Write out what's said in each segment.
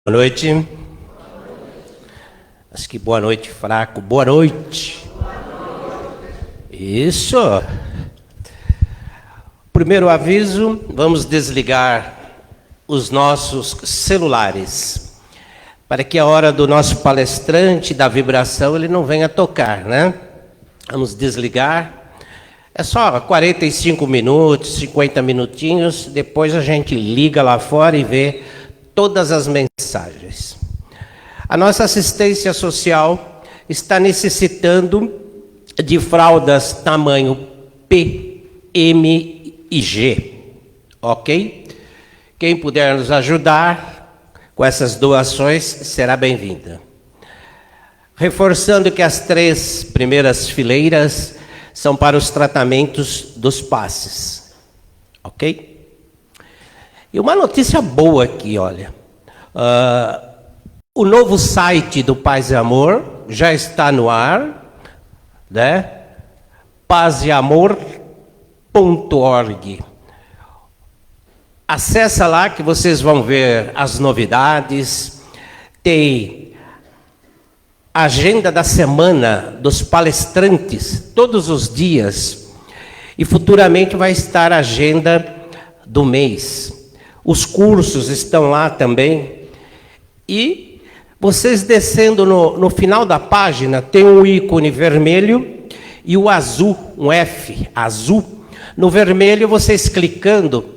Boa noite. Acho que boa noite, fraco. Boa noite. Isso. Primeiro aviso, vamos desligar os nossos celulares, para que a hora do nosso palestrante, da vibração, ele não venha tocar, né? Vamos desligar. É só 45 minutos, 50 minutinhos, depois a gente liga lá fora e vê todas as mensagens. A nossa assistência social está necessitando de fraldas tamanho P, M e G, ok? Quem puder nos ajudar com essas doações será bem-vinda. Reforçando que as 3 primeiras fileiras são para os tratamentos dos passes, ok? E uma notícia boa aqui, olha. O novo site do Paz e Amor já está no ar, né? pazeamor.org. Acessa lá que vocês vão ver as novidades. Tem a agenda da semana dos palestrantes, todos os dias. E futuramente vai estar a agenda do mês. Os cursos estão lá também. E vocês descendo no final da página, tem um ícone vermelho e o azul, um F, azul. No vermelho, vocês clicando,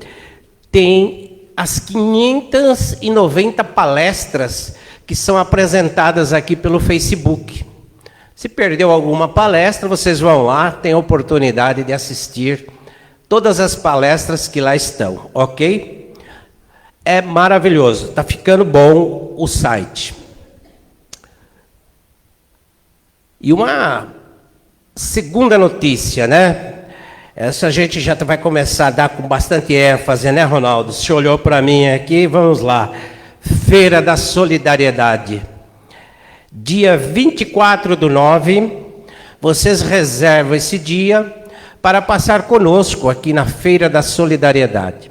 tem as 590 palestras que são apresentadas aqui pelo Facebook. Se perdeu alguma palestra, vocês vão lá, tem a oportunidade de assistir todas as palestras que lá estão, ok? É maravilhoso, está ficando bom o site. E uma segunda notícia, né? Essa a gente já vai começar a dar com bastante ênfase, né, Ronaldo? Você olhou para mim aqui, vamos lá. Feira da Solidariedade. Dia 24/9, vocês reservam esse dia para passar conosco aqui na Feira da Solidariedade.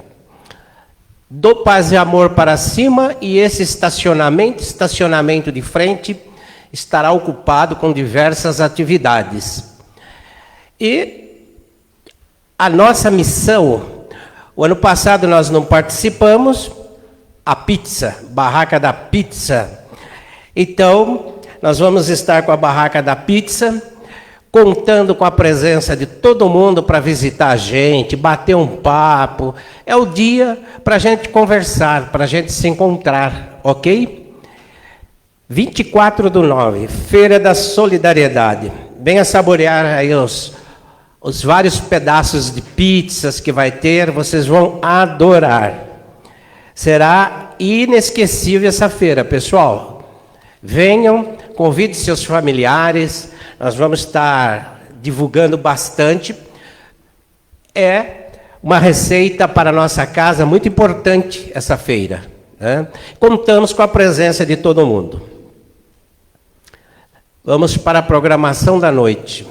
Do Paz e Amor para cima, e esse estacionamento de frente, estará ocupado com diversas atividades. E a nossa missão, o ano passado nós não participamos, a pizza, barraca da pizza. Então, nós vamos estar com a barraca da pizza, contando com a presença de todo mundo para visitar a gente, bater um papo. É o dia para a gente conversar, para a gente se encontrar, ok? 24/9, Feira da Solidariedade. Venha saborear aí os vários pedaços de pizzas que vai ter, vocês vão adorar. Será inesquecível essa feira, pessoal. Venham, convide seus familiares. Nós vamos estar divulgando bastante. É uma receita para a nossa casa muito importante essa feira, né? Contamos com a presença de todo mundo. Vamos para a programação da noite.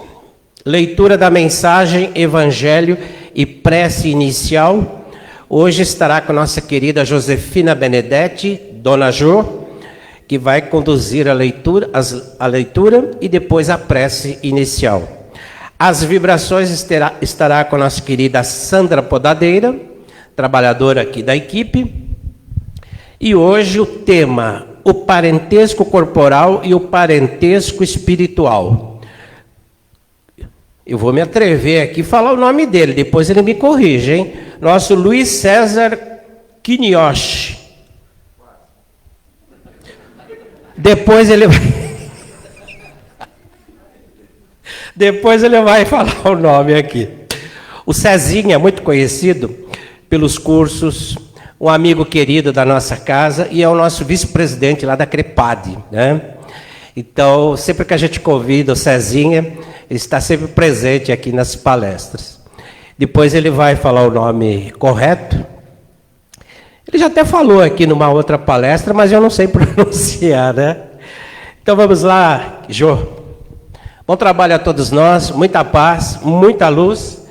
Leitura da mensagem, evangelho e prece inicial. Hoje estará com a nossa querida Josefina Benedetti, Dona Jo, que vai conduzir a leitura e depois a prece inicial. As vibrações estará com a nossa querida Sandra Podadeira, trabalhadora aqui da equipe. E hoje o tema, o parentesco corporal e o parentesco espiritual. Eu vou me atrever aqui a falar o nome dele, depois ele me corrige, hein? Nosso Luiz César Quinioche. Depois ele vai falar o nome aqui. O Cezinha é muito conhecido pelos cursos, um amigo querido da nossa casa e é o nosso vice-presidente lá da CREPAD, né? Então, sempre que a gente convida o Cezinha, ele está sempre presente aqui nas palestras. Depois ele vai falar o nome correto. Ele já até falou aqui numa outra palestra, mas eu não sei pronunciar, né? Então vamos lá, Jô. Bom trabalho a todos nós, muita paz, muita luz,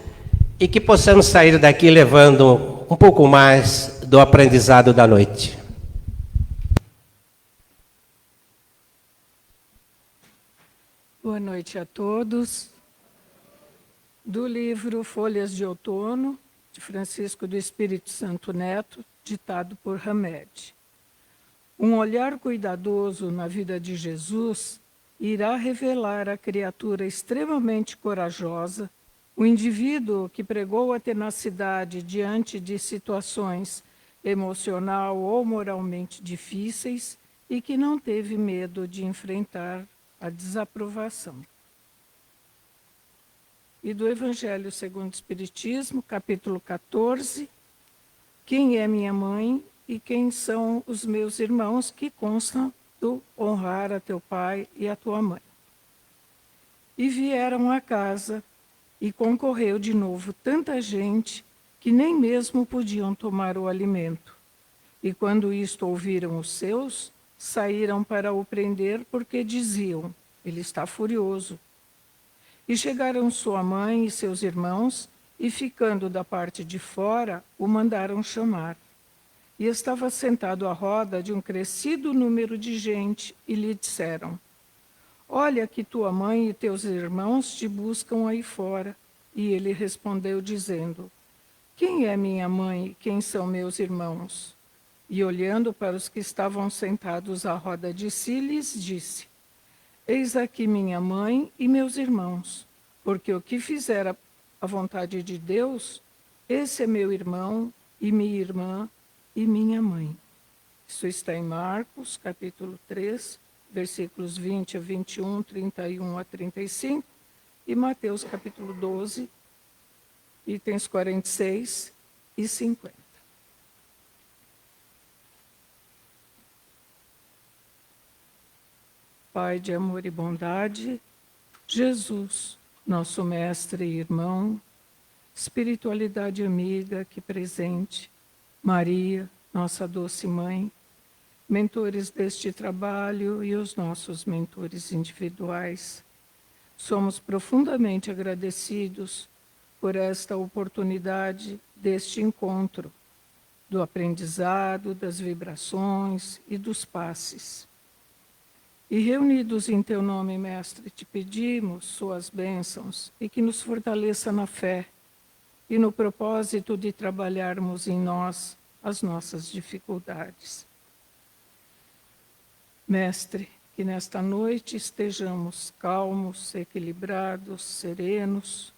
e que possamos sair daqui levando um pouco mais do aprendizado da noite. Boa noite a todos. Do livro Folhas de Outono, de Francisco do Espírito Santo Neto, ditado por Hamed. Um olhar cuidadoso na vida de Jesus irá revelar a criatura extremamente corajosa, o indivíduo que pregou a tenacidade diante de situações emocional ou moralmente difíceis e que não teve medo de enfrentar a desaprovação. E do Evangelho segundo o Espiritismo, capítulo 14, quem é minha mãe e quem são os meus irmãos, que constam do honrar a teu pai e a tua mãe. E vieram à casa, e concorreu de novo tanta gente, que nem mesmo podiam tomar o alimento. E quando isto ouviram os seus, saíram para o prender, porque diziam, ele está furioso. E chegaram sua mãe e seus irmãos, e ficando da parte de fora, o mandaram chamar. E estava sentado à roda de um crescido número de gente, e lhe disseram, olha que tua mãe e teus irmãos te buscam aí fora. E ele respondeu dizendo, quem é minha mãe e quem são meus irmãos? E olhando para os que estavam sentados à roda de si, lhes disse, eis aqui minha mãe e meus irmãos, porque o que fizer a vontade de Deus, esse é meu irmão e minha irmã e minha mãe. Isso está em Marcos, capítulo 3, versículos 20 a 21, 31 a 35, e Mateus, capítulo 12, itens 46 e 50. Pai de amor e bondade, Jesus, nosso mestre e irmão, espiritualidade amiga aqui presente, Maria, nossa doce mãe, mentores deste trabalho e os nossos mentores individuais, somos profundamente agradecidos por esta oportunidade deste encontro, do aprendizado, das vibrações e dos passes. E reunidos em teu nome, Mestre, te pedimos suas bênçãos e que nos fortaleça na fé e no propósito de trabalharmos em nós as nossas dificuldades. Mestre, que nesta noite estejamos calmos, equilibrados, serenos,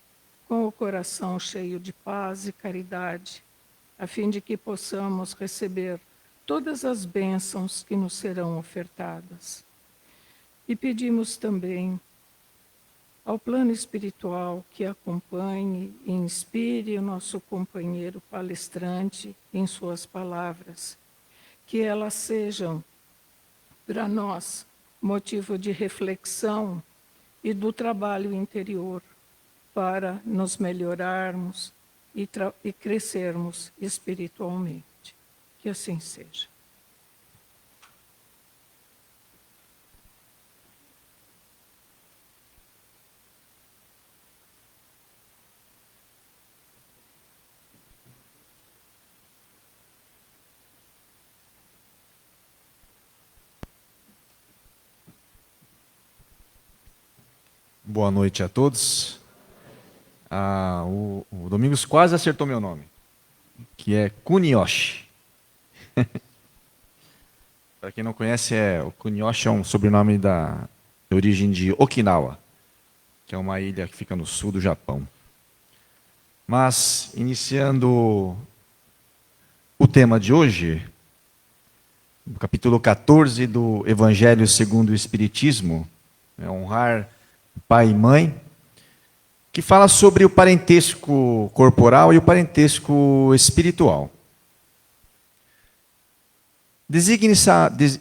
com o coração cheio de paz e caridade, a fim de que possamos receber todas as bênçãos que nos serão ofertadas. E pedimos também ao plano espiritual que acompanhe e inspire o nosso companheiro palestrante em suas palavras, que elas sejam para nós motivo de reflexão e do trabalho interior para nos melhorarmos e crescermos espiritualmente. Que assim seja. Boa noite a todos. O Domingos quase acertou meu nome, que é Kuniyoshi. Para quem não conhece, o Kuniyoshi é um sobrenome de origem de Okinawa, que é uma ilha que fica no sul do Japão. Mas, iniciando o tema de hoje, no capítulo 14 do Evangelho segundo o Espiritismo, honrar pai e mãe, que fala sobre o parentesco corporal e o parentesco espiritual. Designa-se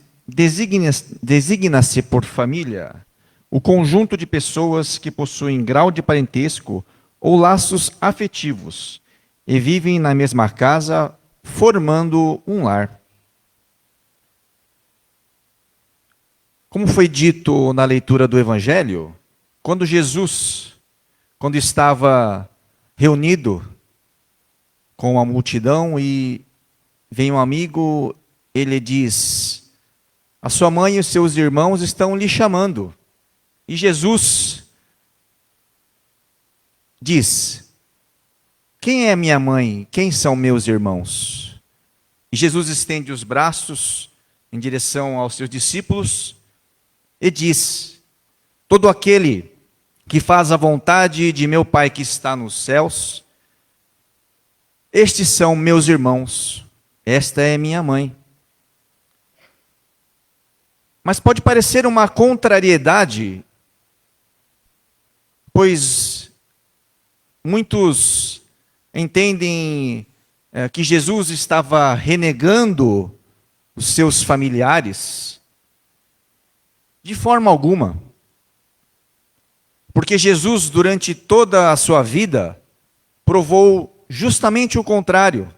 por família o conjunto de pessoas que possuem grau de parentesco ou laços afetivos e vivem na mesma casa, formando um lar. Como foi dito na leitura do Evangelho, quando estava reunido com a multidão e vem um amigo, ele diz, a sua mãe e os seus irmãos estão lhe chamando. E Jesus diz: quem é minha mãe? Quem são meus irmãos? E Jesus estende os braços em direção aos seus discípulos e diz: todo aquele que faz a vontade de meu Pai que está nos céus, estes são meus irmãos, esta é minha mãe. Mas pode parecer uma contrariedade, pois muitos entendem que Jesus estava renegando os seus familiares. De forma alguma. Porque Jesus, durante toda a sua vida, provou justamente o contrário.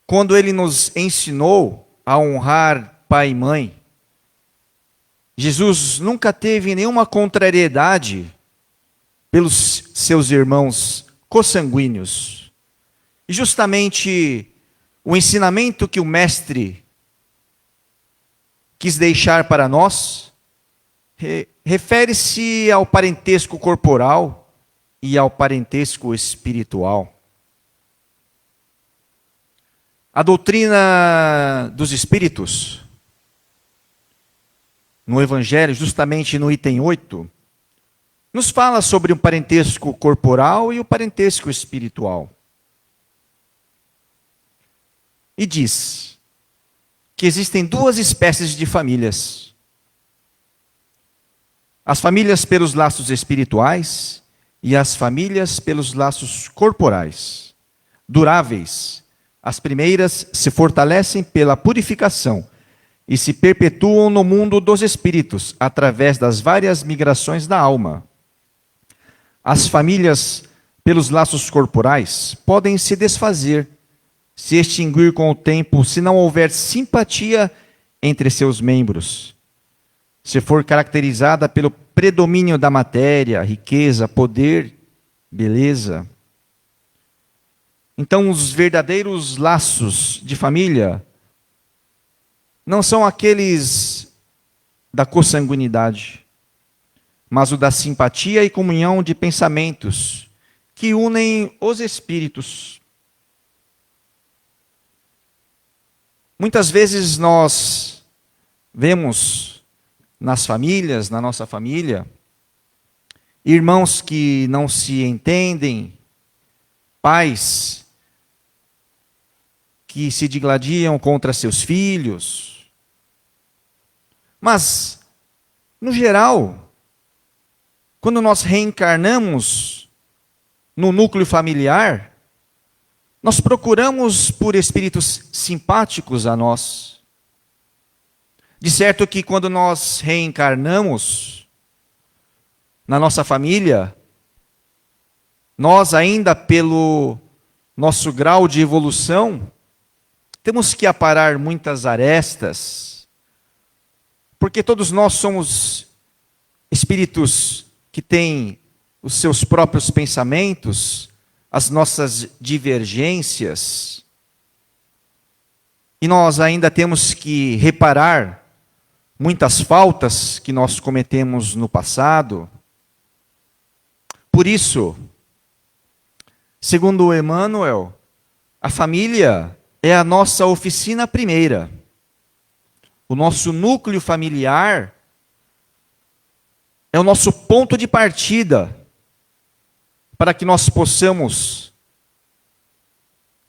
Quando ele nos ensinou a honrar pai e mãe, Jesus nunca teve nenhuma contrariedade pelos seus irmãos consanguíneos. E justamente o ensinamento que o Mestre quis deixar para nós refere-se ao parentesco corporal e ao parentesco espiritual. A doutrina dos espíritos, no Evangelho, justamente no item 8, nos fala sobre o parentesco corporal e o parentesco espiritual. E diz que existem duas espécies de famílias: as famílias pelos laços espirituais e as famílias pelos laços corporais. Duráveis, as primeiras se fortalecem pela purificação e se perpetuam no mundo dos espíritos, através das várias migrações da alma. As famílias pelos laços corporais podem se desfazer, se extinguir com o tempo, se não houver simpatia entre seus membros. Se for caracterizada pelo predomínio da matéria, riqueza, poder, beleza. Então, os verdadeiros laços de família não são aqueles da consanguinidade, mas o da simpatia e comunhão de pensamentos que unem os espíritos. Muitas vezes nós vemos nas famílias, na nossa família, irmãos que não se entendem, pais que se digladiam contra seus filhos. Mas, no geral, quando nós reencarnamos no núcleo familiar, nós procuramos por espíritos simpáticos a nós. De certo que quando nós reencarnamos na nossa família, nós ainda pelo nosso grau de evolução, temos que aparar muitas arestas, porque todos nós somos espíritos que têm os seus próprios pensamentos, as nossas divergências, e nós ainda temos que reparar muitas faltas que nós cometemos no passado. Por isso, segundo Emmanuel, a família é a nossa oficina primeira. O nosso núcleo familiar é o nosso ponto de partida para que nós possamos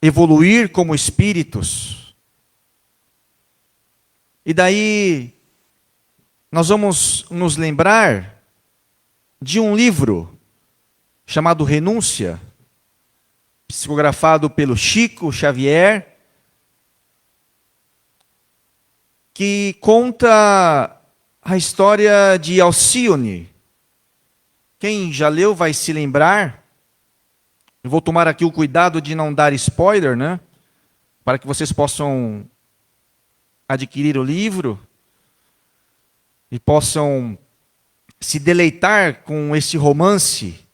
evoluir como espíritos. E daí nós vamos nos lembrar de um livro chamado Renúncia, psicografado pelo Chico Xavier, que conta a história de Alcione. Quem já leu vai se lembrar. Eu vou tomar aqui o cuidado de não dar spoiler, né? Para que vocês possam adquirir o livro e possam se deleitar com esse romance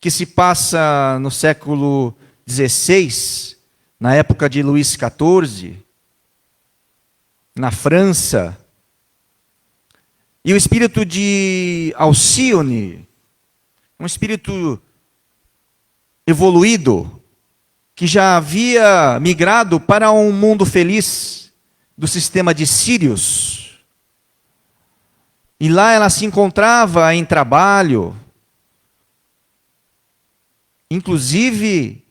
que se passa no século XVI, na época de Luís XIV, na França. E o espírito de Alcione, um espírito evoluído, que já havia migrado para um mundo feliz do sistema de Sírios. E lá ela se encontrava em trabalho, inclusive,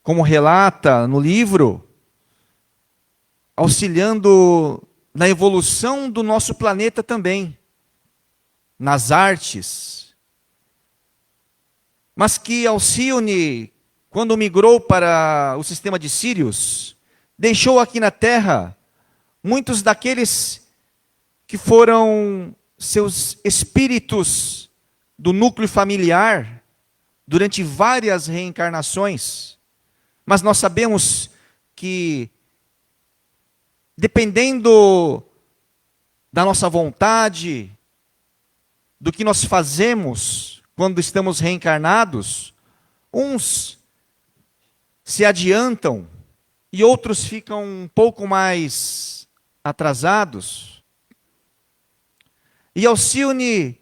como relata no livro, auxiliando na evolução do nosso planeta também, nas artes. Mas que Alcione, quando migrou para o sistema de Sírios, deixou aqui na Terra muitos daqueles que foram seus espíritos do núcleo familiar durante várias reencarnações. Mas nós sabemos que, dependendo da nossa vontade, do que nós fazemos quando estamos reencarnados, uns se adiantam e outros ficam um pouco mais atrasados. E Alcione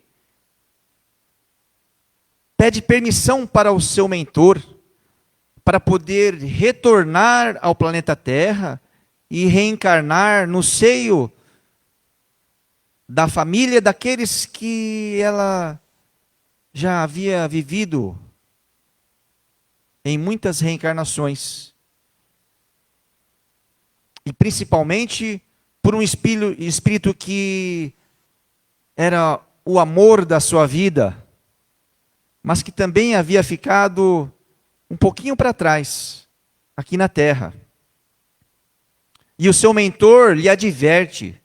pede permissão para o seu mentor para poder retornar ao planeta Terra e reencarnar no seio da família daqueles que ela já havia vivido em muitas reencarnações. E principalmente por um espírito que era o amor da sua vida, mas que também havia ficado um pouquinho para trás, aqui na Terra. E o seu mentor lhe adverte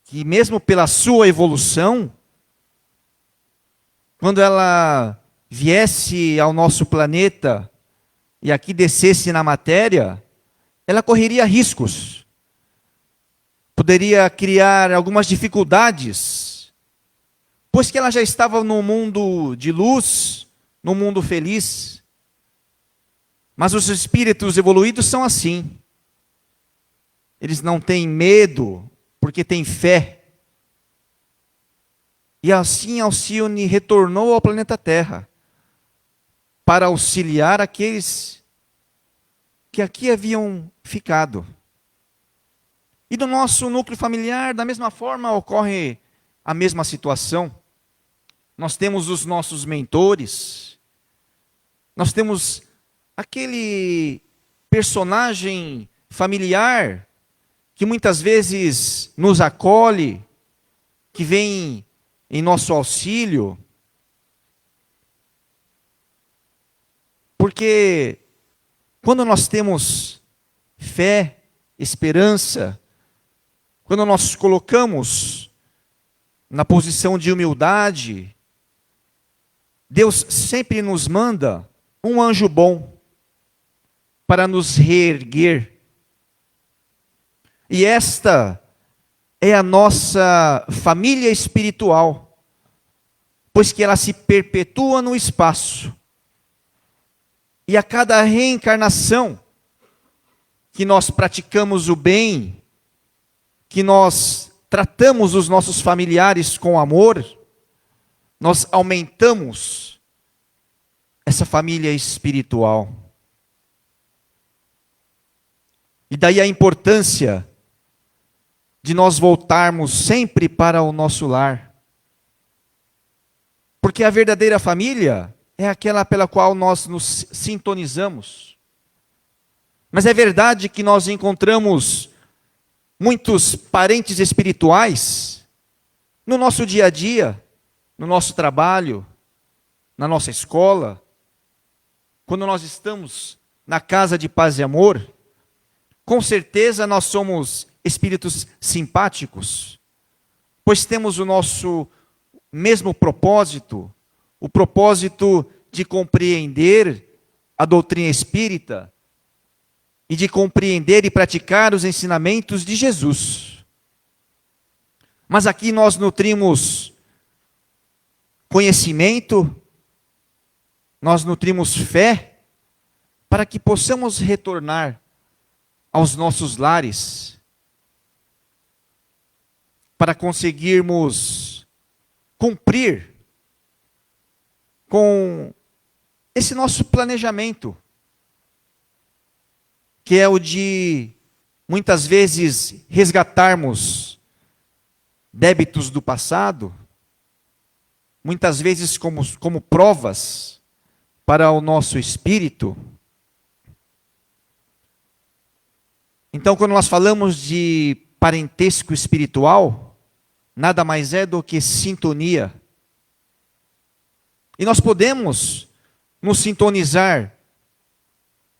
que mesmo pela sua evolução, quando ela viesse ao nosso planeta e aqui descesse na matéria, ela correria riscos. Poderia criar algumas dificuldades, pois que ela já estava no mundo de luz, no mundo feliz. Mas os espíritos evoluídos são assim. Eles não têm medo, porque têm fé. E assim Alcione retornou ao planeta Terra, para auxiliar aqueles que aqui haviam ficado. E no nosso núcleo familiar, da mesma forma, ocorre a mesma situação. Nós temos os nossos mentores, nós temos aquele personagem familiar que muitas vezes nos acolhe, que vem em nosso auxílio, porque quando nós temos fé, esperança, quando nós colocamos na posição de humildade, Deus sempre nos manda um anjo bom para nos reerguer. E esta é a nossa família espiritual, pois que ela se perpetua no espaço. E a cada reencarnação que nós praticamos o bem, que nós tratamos os nossos familiares com amor, nós aumentamos essa família espiritual. E daí a importância de nós voltarmos sempre para o nosso lar. Porque a verdadeira família é aquela pela qual nós nos sintonizamos. Mas é verdade que nós encontramos muitos parentes espirituais no nosso dia a dia, no nosso trabalho, na nossa escola, quando nós estamos na casa de paz e amor. Com certeza nós somos espíritos simpáticos, pois temos o nosso mesmo propósito, o propósito de compreender a doutrina espírita e de compreender e praticar os ensinamentos de Jesus. Mas aqui nós nutrimos conhecimento, nós nutrimos fé, para que possamos retornar aos nossos lares para conseguirmos cumprir com esse nosso planejamento, que é o de, muitas vezes, resgatarmos débitos do passado, muitas vezes como provas para o nosso espírito. Então, quando nós falamos de parentesco espiritual, nada mais é do que sintonia. E nós podemos nos sintonizar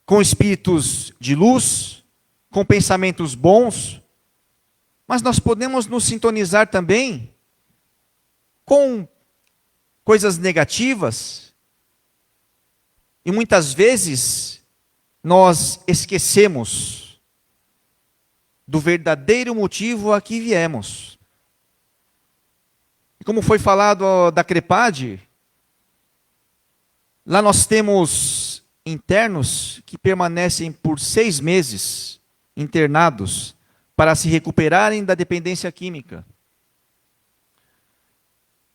com espíritos de luz, com pensamentos bons, mas nós podemos nos sintonizar também com coisas negativas. E muitas vezes nós esquecemos do verdadeiro motivo a que viemos. E como foi falado da CREPAD, lá nós temos internos que permanecem por 6 meses internados para se recuperarem da dependência química.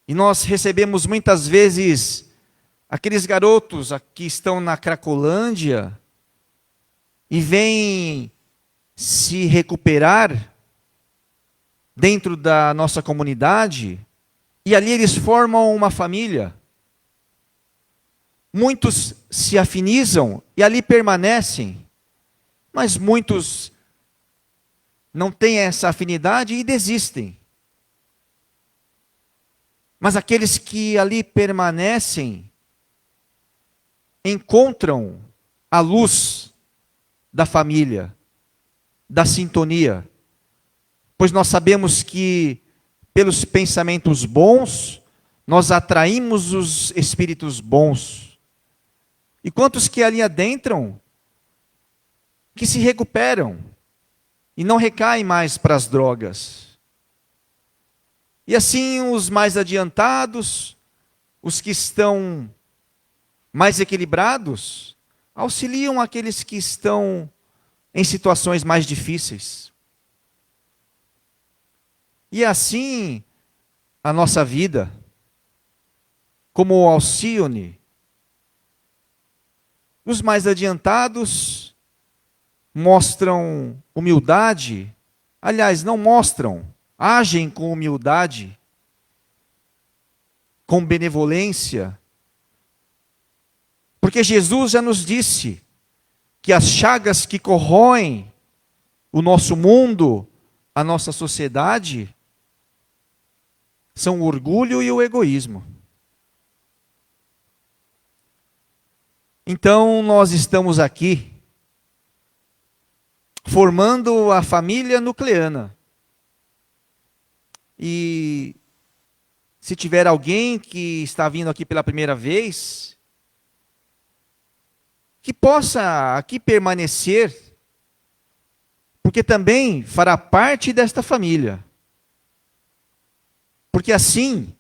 E nós recebemos muitas vezes aqueles garotos que estão na Cracolândia e vêm se recuperar dentro da nossa comunidade, e ali eles formam uma família. Muitos se afinizam e ali permanecem, mas muitos não têm essa afinidade e desistem. Mas aqueles que ali permanecem encontram a luz da família, da sintonia, pois nós sabemos que pelos pensamentos bons nós atraímos os espíritos bons. E quantos que ali adentram, que se recuperam e não recaem mais para as drogas. E assim os mais adiantados, os que estão mais equilibrados, auxiliam aqueles que estão em situações mais difíceis. E assim a nossa vida, como o Alcione, os mais adiantados mostram humildade, aliás, não mostram, agem com humildade, com benevolência, porque Jesus já nos disse que as chagas que corroem o nosso mundo, a nossa sociedade, são o orgulho e o egoísmo. Então nós estamos aqui formando a família nucleana. E se tiver alguém que está vindo aqui pela primeira vez, que possa aqui permanecer, porque também fará parte desta família. Porque assim,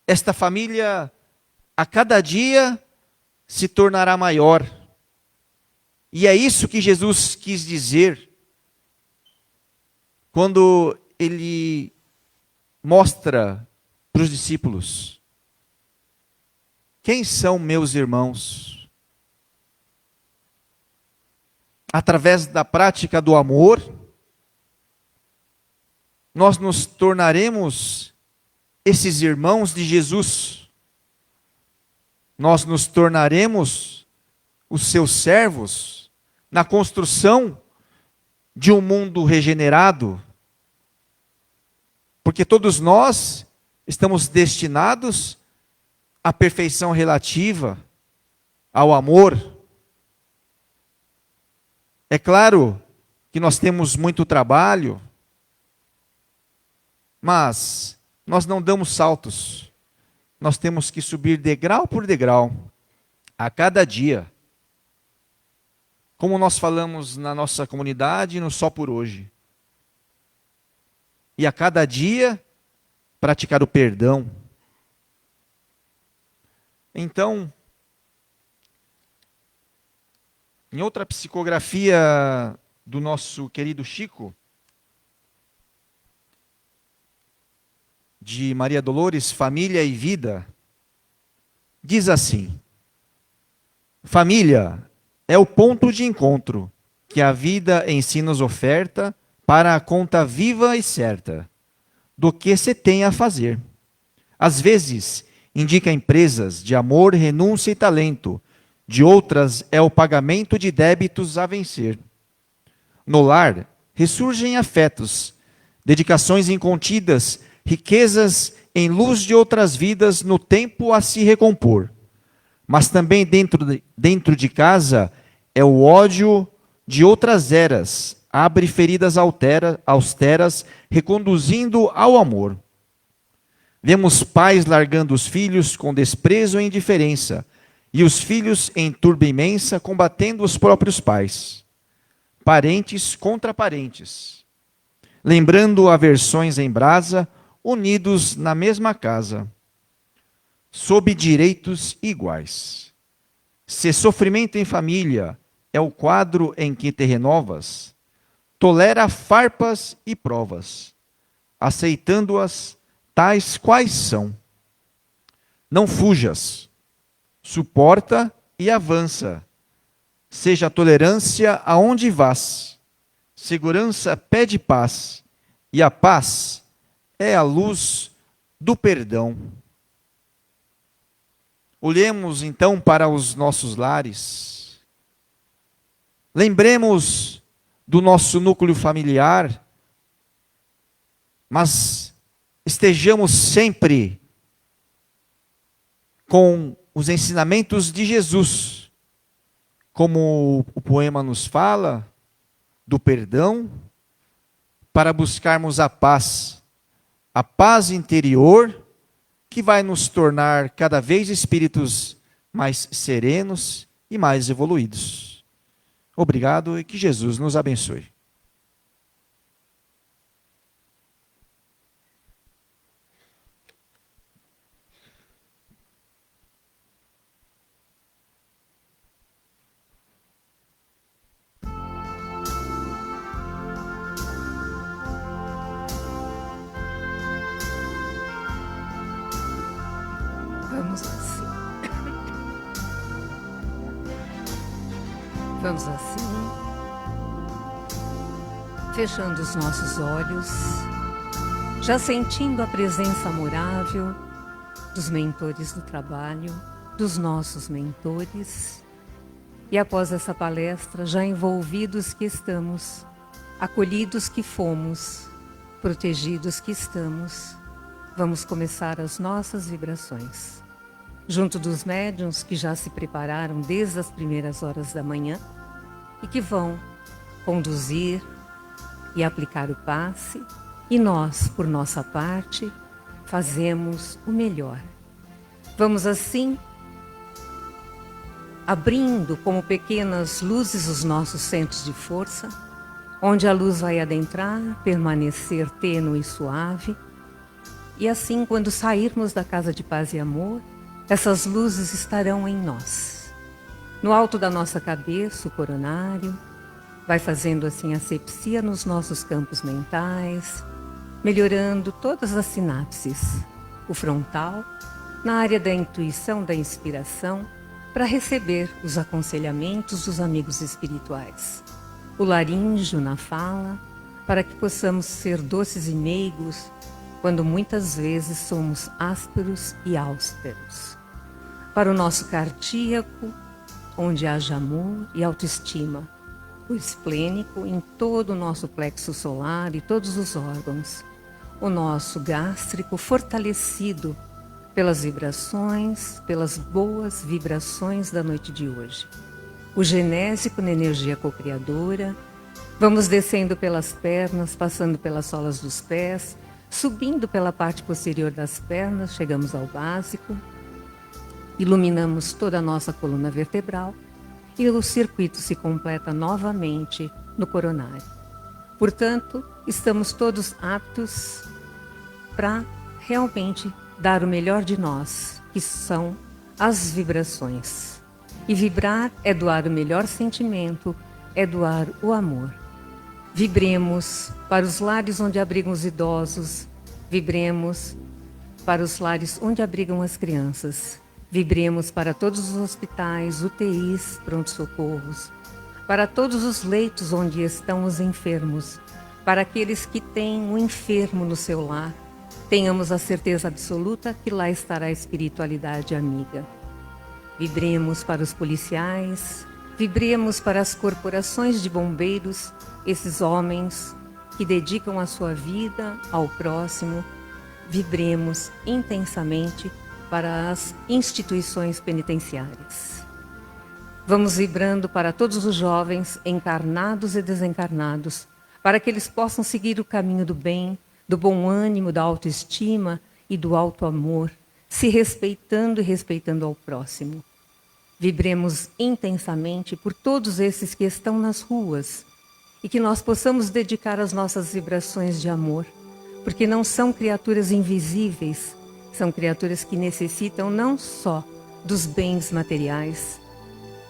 esta família, a cada dia, se tornará maior. E é isso que Jesus quis dizer quando ele mostra para os discípulos: quem são meus irmãos? Através da prática do amor, nós nos tornaremos esses irmãos de Jesus. Nós nos tornaremos os seus servos na construção de um mundo regenerado. Porque todos nós estamos destinados à perfeição relativa, ao amor. É claro que nós temos muito trabalho, mas nós não damos saltos. Nós temos que subir degrau por degrau, a cada dia. Como nós falamos na nossa comunidade, no Só por Hoje. E a cada dia, praticar o perdão. Então, em outra psicografia do nosso querido Chico, de Maria Dolores, Família e Vida, diz assim: família é o ponto de encontro que a vida em si nos oferta para a conta viva e certa do que se tem a fazer. Às vezes, indica empresas de amor, renúncia e talento, de outras é o pagamento de débitos a vencer. No lar, ressurgem afetos, dedicações incontidas, riquezas em luz de outras vidas no tempo a se recompor. Mas também dentro de casa é o ódio de outras eras, abre feridas austeras, reconduzindo ao amor. Vemos pais largando os filhos com desprezo e indiferença, e os filhos em turba imensa combatendo os próprios pais. Parentes contra parentes, lembrando aversões em brasa, unidos na mesma casa, sob direitos iguais. Se sofrimento em família é o quadro em que te renovas, tolera farpas e provas, aceitando-as tais quais são. Não fujas, suporta e avança. Seja a tolerância aonde vás. Segurança pede paz, e a paz é a luz do perdão. Olhemos então para os nossos lares. Lembremos do nosso núcleo familiar, mas estejamos sempre com os ensinamentos de Jesus, como o poema nos fala, do perdão, para buscarmos a paz interior, que vai nos tornar cada vez espíritos mais serenos e mais evoluídos. Obrigado e que Jesus nos abençoe. Vamos assim, fechando os nossos olhos, já sentindo a presença amorável dos mentores do trabalho, dos nossos mentores, e após essa palestra, já envolvidos que estamos, acolhidos que fomos, protegidos que estamos, vamos começar as nossas vibrações. Junto dos médiuns que já se prepararam desde as primeiras horas da manhã e que vão conduzir e aplicar o passe, e nós, por nossa parte, fazemos o melhor. Vamos assim, abrindo como pequenas luzes os nossos centros de força, onde a luz vai adentrar, permanecer tênue e suave, e assim, quando sairmos da casa de paz e amor, essas luzes estarão em nós. No alto da nossa cabeça, o coronário, vai fazendo assim asepsia nos nossos campos mentais, melhorando todas as sinapses. O frontal, na área da intuição, da inspiração, para receber os aconselhamentos dos amigos espirituais. O laríngeo na fala, para que possamos ser doces e meigos, quando muitas vezes somos ásperos e austeros. Para o nosso cardíaco, onde haja amor e autoestima. O esplênico em todo o nosso plexo solar e todos os órgãos. O nosso gástrico fortalecido pelas vibrações, pelas boas vibrações da noite de hoje. O genésico na energia cocriadora. Vamos descendo pelas pernas, passando pelas solas dos pés, subindo pela parte posterior das pernas, chegamos ao básico. Iluminamos toda a nossa coluna vertebral e o circuito se completa novamente no coronário. Portanto, estamos todos aptos para realmente dar o melhor de nós, que são as vibrações. E vibrar é doar o melhor sentimento, é doar o amor. Vibremos para os lares onde abrigam os idosos, vibremos para os lares onde abrigam as crianças. Vibremos para todos os hospitais, UTIs, pronto-socorros, para todos os leitos onde estão os enfermos, para aqueles que têm um enfermo no seu lar. Tenhamos a certeza absoluta que lá estará a espiritualidade amiga. Vibremos para os policiais, vibremos para as corporações de bombeiros, esses homens que dedicam a sua vida ao próximo. Vibremos intensamente para as instituições penitenciárias. Vamos vibrando para todos os jovens, encarnados e desencarnados, para que eles possam seguir o caminho do bem, do bom ânimo, da autoestima e do alto amor, se respeitando e respeitando ao próximo. Vibremos intensamente por todos esses que estão nas ruas e que nós possamos dedicar as nossas vibrações de amor, porque não são criaturas invisíveis, são criaturas que necessitam não só dos bens materiais.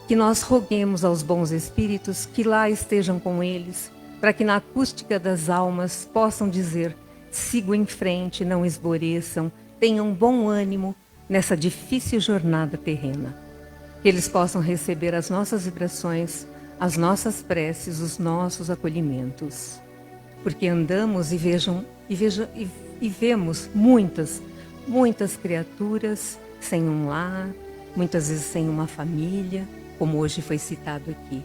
Que nós roguemos aos bons espíritos que lá estejam com eles, para que na acústica das almas possam dizer: sigam em frente, não esmoreçam, tenham bom ânimo nessa difícil jornada terrena. Que eles possam receber as nossas vibrações, as nossas preces, os nossos acolhimentos. Porque andamos e vemos muitas criaturas sem um lar, muitas vezes sem uma família, como hoje foi citado aqui.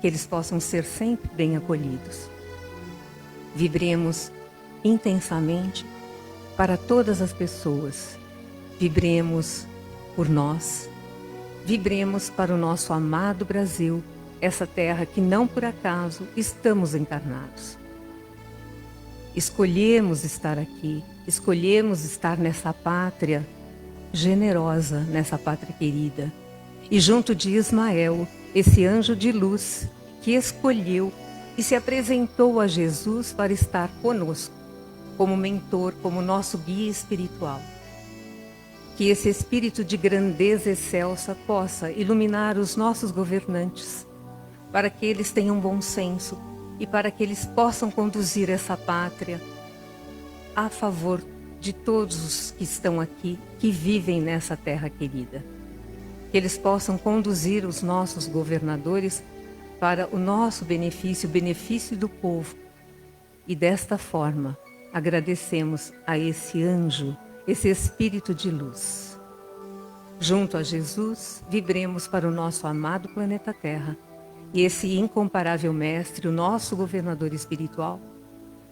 Que eles possam ser sempre bem acolhidos. Vibremos intensamente para todas as pessoas. Vibremos por nós. Vibremos para o nosso amado Brasil, essa terra que não por acaso estamos encarnados. Escolhemos estar aqui, escolhemos estar nessa pátria generosa, nessa pátria querida. E junto de Ismael, esse anjo de luz que escolheu e se apresentou a Jesus para estar conosco, como mentor, como nosso guia espiritual. Que esse espírito de grandeza excelsa possa iluminar os nossos governantes, para que eles tenham bom senso e para que eles possam conduzir essa pátria a favor de todos os que estão aqui, que vivem nessa terra querida. Que eles possam conduzir os nossos governadores para o nosso benefício, o benefício do povo. E desta forma, agradecemos a esse anjo, esse espírito de luz. Junto a Jesus, vibremos para o nosso amado planeta Terra. E esse incomparável mestre, o nosso governador espiritual,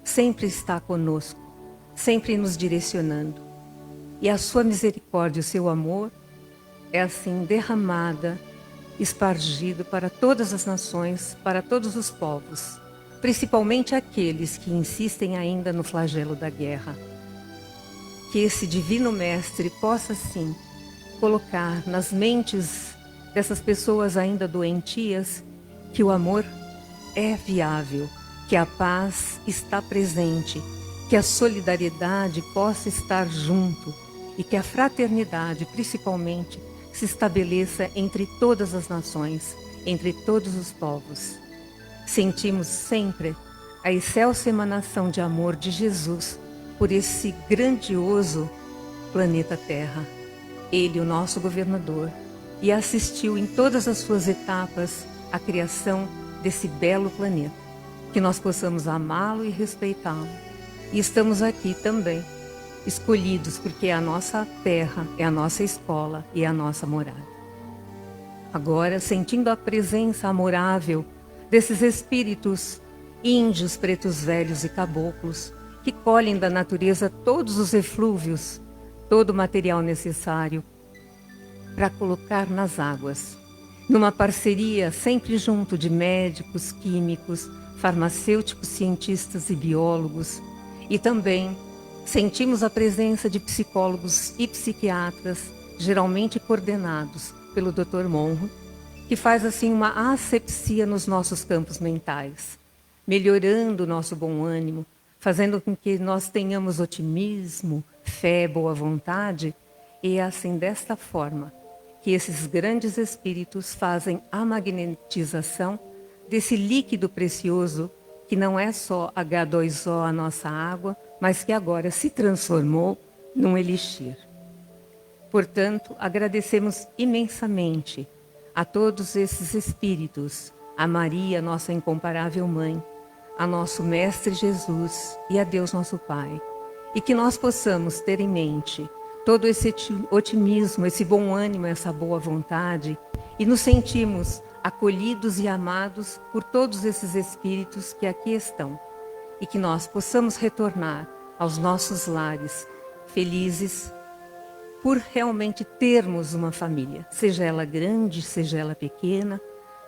sempre está conosco, sempre nos direcionando. E a sua misericórdia, o seu amor, é assim derramada, espargido para todas as nações, para todos os povos, principalmente aqueles que insistem ainda no flagelo da guerra. Que esse divino mestre possa, sim, colocar nas mentes dessas pessoas ainda doentias que o amor é viável, que a paz está presente, que a solidariedade possa estar junto e que a fraternidade, principalmente, se estabeleça entre todas as nações, entre todos os povos. Sentimos sempre a excelsa emanação de amor de Jesus por esse grandioso planeta Terra. Ele, o nosso governador, e assistiu em todas as suas etapas à criação desse belo planeta. Que nós possamos amá-lo e respeitá-lo. E estamos aqui também, escolhidos porque é a nossa terra, é a nossa escola e é a nossa morada. Agora, sentindo a presença amorável desses espíritos índios, pretos velhos e caboclos, que colhem da natureza todos os eflúvios, todo o material necessário para colocar nas águas, numa parceria sempre junto de médicos, químicos, farmacêuticos, cientistas e biólogos, e também sentimos a presença de psicólogos e psiquiatras, geralmente coordenados pelo Dr. Monro, que faz assim uma asepsia nos nossos campos mentais, melhorando o nosso bom ânimo, fazendo com que nós tenhamos otimismo, fé, boa vontade, e é assim desta forma que esses grandes espíritos fazem a magnetização desse líquido precioso que não é só H2O, a nossa água, mas que agora se transformou num elixir. Portanto, agradecemos imensamente a todos esses espíritos, a Maria, nossa incomparável mãe, a nosso Mestre Jesus e a Deus nosso Pai. E que nós possamos ter em mente todo esse otimismo, esse bom ânimo, essa boa vontade, e nos sentirmos acolhidos e amados por todos esses espíritos que aqui estão. E que nós possamos retornar aos nossos lares felizes por realmente termos uma família, seja ela grande, seja ela pequena,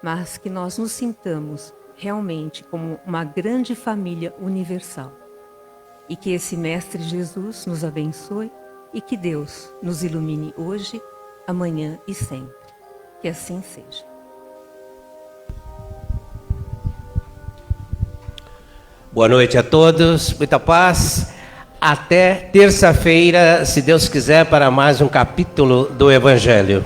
mas que nós nos sintamos realmente como uma grande família universal. E que esse Mestre Jesus nos abençoe e que Deus nos ilumine hoje, amanhã e sempre. Que assim seja. Boa noite a todos, muita paz. Até terça-feira, se Deus quiser, para mais um capítulo do Evangelho.